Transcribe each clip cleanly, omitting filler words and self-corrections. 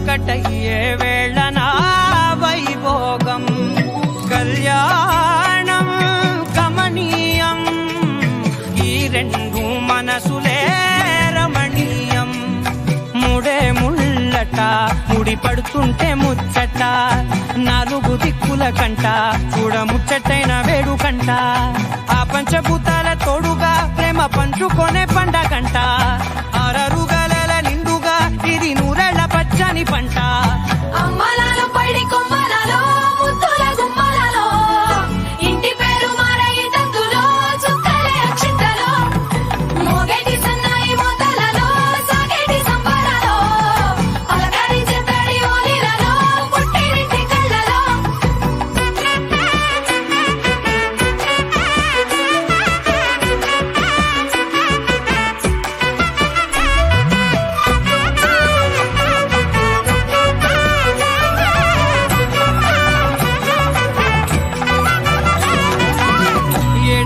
ఒకటయ్యే వేళనా వైభోగం కళ్యాణం కమనీయం ఈ రెండు మనసులే రమణీయం ముడే ముళ్ళట ముడి పడుతుంటే ముచ్చట నాలుగు దిక్కుల కంట చూడ ముచ్చటైన వేడుకంట ఆ పంచభూతాల తోడుగా ప్రేమ పంచుకొనే పండగంట ఆరరుగల నిండుగా ఇది నూరెళ్ళ పచ్చని పంట అమ్మలాలో పడి కొమ్మలలో ముద్దుల గుమ్మలలో ఇంటి పేరు మారయి తంతులో చుక్కలే అక్షింతలో మోగేటి సన్నాయి మోతలలో సాగేటి సంబరాలో పలకరించే తడి ఓలిలలో పుట్టినింటి కళ్ళలో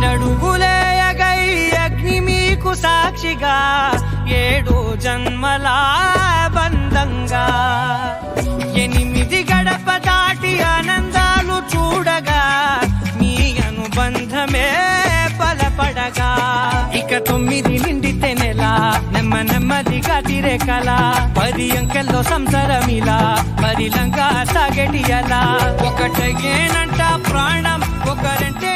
ఏడడుగులేయగై అగ్ని మీకు సాక్షిగా 7 జన్మల బంధంగా 8 గడప దాటి ఆనందాలు చూడగా మీ అనుబంధమే బలపడగా ఇక 9 నిండితే నెల నెమ్మదిగా తిరే కల 10 అంకెల్లో సంసారమిలా పరిలంగా సాగేటి అలా ఒకటేనంట ప్రాణం ఒకరంటే